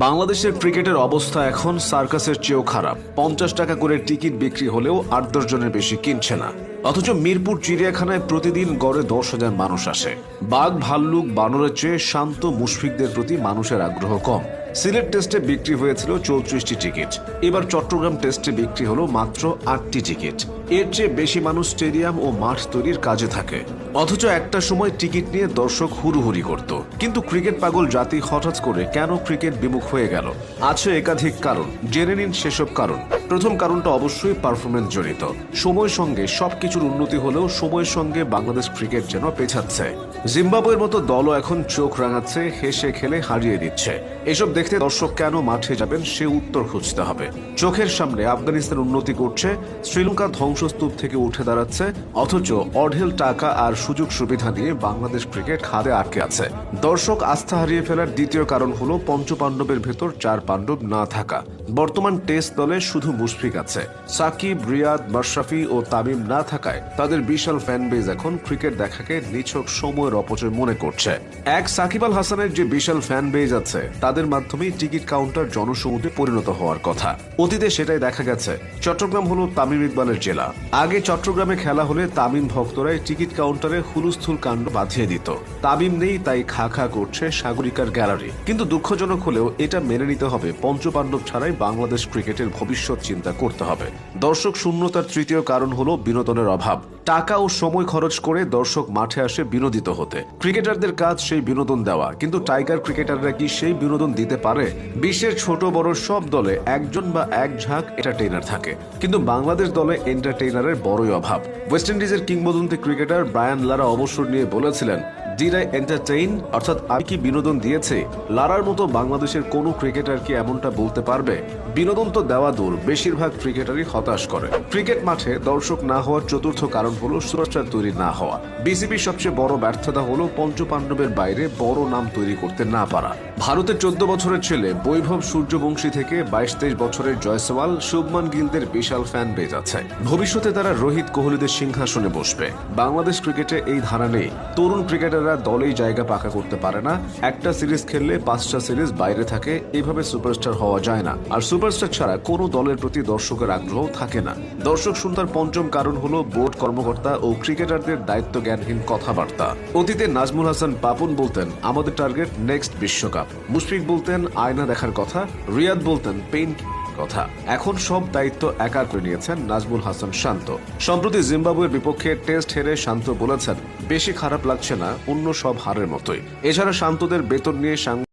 বাংলাদেশের ক্রিকেটের অবস্থা এখন সার্কাসের চেয়েও খারাপ। 50 টাকা করে টিকিট বিক্রি হলেও 8-10 জনের বেশি কিনছে না। অথচ মিরপুর চিড়িয়াখানায় প্রতিদিন গড়ে 10,000 মানুষ আসে। বাঘ, ভাল্লুক, বানরের চেয়ে শান্ত মুশফিকদের প্রতি মানুষের আগ্রহ কম। সিলেট টেস্টে বিক্রি হয়েছিল 34টি টিকিট, এবার চট্টগ্রাম টেস্টে বিক্রি হলো মাত্র 8টি টিকিট। এর চেয়ে বেশি মানুষ স্টেডিয়াম ও মাঠ তৈরির কাজে থাকে। অথচ একটা সময় টিকিট নিয়ে দর্শক হুড়োহুড়ি করত। কিন্তু ক্রিকেট পাগল জাতি হঠাৎ করে কেন ক্রিকেট বিমুখ হয়ে গেল? আছে একাধিক কারণ, জেনে নিন সেসব কারণ। প্রথম কারণটা অবশ্যই পারফরমেন্স জড়িত। সময়ের সঙ্গে সবকিছুর উন্নতি হলেও সময়ের সঙ্গে বাংলাদেশ ক্রিকেট যেন পেছাচ্ছে। জিম্বাবুয়ের মতো দলও এখন চোখ রাঙাচ্ছে, হেসে খেলে হারিয়ে দিচ্ছে। এসব দেখতে দর্শক কেন মাঠে যাবেন সে উত্তর খুঁজতে হবে। চোখের সামনে আফগানিস্তান উন্নতি করছে, শ্রীলঙ্কা ধ্বংসস্তূপ থেকে উঠে দাঁড়াচ্ছে, অথচ অঢেল টাকা আর সুযোগ সুবিধা নিয়ে বাংলাদেশ ক্রিকেট খাদে আটকে আছে। দর্শক আস্থা হারিয়ে ফেলার দ্বিতীয় কারণ হলো পঞ্চপাণ্ডবের ভেতর 4 পাণ্ডব না থাকা। বর্তমান টেস্ট দলে শুধু মুশফিক আছে। সাকিব, রিয়াদ, মাশরাফি ও তামিম না থাকায় তাদের বিশাল ফ্যান বেজ এখন ক্রিকেট দেখাকে নিছক সময়ের অপচয় মনে করছে। এক সাকিব আল হাসানের যে বিশাল ফ্যান বেজ আছে, তাদের মাধ্যমেই টিকিট কাউন্টার জনসমুদ্রে পরিণত হওয়ার কথা। অতীতে সেটাই দেখা গেছে। চট্টগ্রাম হলো তামিম ইকবালের জেলা। আগে চট্টগ্রামে খেলা হলে তামিম ভক্তরাই টিকিট কাউন্টারে হুলস্থুল কাণ্ড বাঁধিয়ে দিত। তামিম নেই তাই খা খা করছে সাগরিকার গ্যালারি। কিন্তু দুঃখজনক হলেও এটা মেনে নিতে হবে, পঞ্চপাণ্ডব ছাড়াই বাংলাদেশ ক্রিকেটের ভবিষ্যৎ চিন্তা করতে হবে। দর্শক শূন্যতার তৃতীয় কারণ হলো বিনোদনের অভাব। টাকা ও সময় খরচ করে দর্শক মাঠে আসে বিনোদিত হতে। ক্রিকেটারদের কাজ সেই বিনোদন দেওয়া, কিন্তু টাইগার ক্রিকেটাররা কি সেই বিনোদন দিতে পারে? বিশ্বের ছোট বড় সব দলে একজন বা এক ঝাঁক এন্টারটেইনার থাকে, কিন্তু বাংলাদেশ দলে এন্টারটেইনারের বড়ই অভাব। ওয়েস্ট ইন্ডিজের কিংবদন্তি ক্রিকেটার ব্রায়ান লারা অবসর নিয়ে বলেছিলেন, ডিড আই এন্টারটেইন, অর্থাৎ আমি কি বিনোদন দিয়েছে? লারার মতো বাংলাদেশের কোনো ক্রিকেটার কি এমনটা বলতে পারবে? বিনোদন তো দেওয়া দূর, বেশিরভাগ ক্রিকেটারই হতাশ করে। ক্রিকেট মাঠে দর্শক না হওয়ার চতুর্থ কারণ হলো সুপারস্টার তৈরি না হওয়া। বিসিবির সবচেয়ে বড় ব্যর্থতা হলো পঞ্চপাণ্ডবের বাইরে বড় নাম তৈরি করতে না পারা। ভারতের 14 বছরের ছেলে বৈভব সূর্যবংশী থেকে 22-23 বছরের জয়সওয়াল, শুভমান গিলদের বিশাল ফ্যান বেজ আছে। ভবিষ্যতে তারা রোহিত কোহলিদের সিংহাসনে বসবে। বাংলাদেশ ক্রিকেটে এই ধারা নেই। তরুণ ক্রিকেটাররা দলেই জায়গা পাকা করতে পারে না। একটা সিরিজ খেললে 5টা সিরিজ বাইরে থাকে। এইভাবে সুপারস্টার হওয়া যায় না। আর সুপারস্টার ছাড়া কোনো দলের প্রতি দর্শকের আগ্রহ থাকে না। দর্শক শূন্যতার পঞ্চম কারণ হলো বোর্ড কর্মকর্তা ও ক্রিকেটারদের দায়িত্ব জ্ঞানহীন কথাবার্তা। অতীতে নাজমুল হাসান পাপন বলতেন, আমাদের টার্গেট নেক্সট বিশ্বকাপ। মুশফিক বলতেন আয়না দেখার কথা। রিয়াদ বলতেন পেইন কথা। এখন সব দায়িত্ব একা করে নিয়েছেন নাজমুল হাসান শান্ত। সম্প্রতি জিম্বাবুয়ের বিপক্ষে টেস্ট হেরে শান্ত বলেছেন, বেশি খারাপ লাগছে না, অন্য সব হারের মতোই। এছাড়া শান্তদের বেতন নিয়ে সাংবাদিক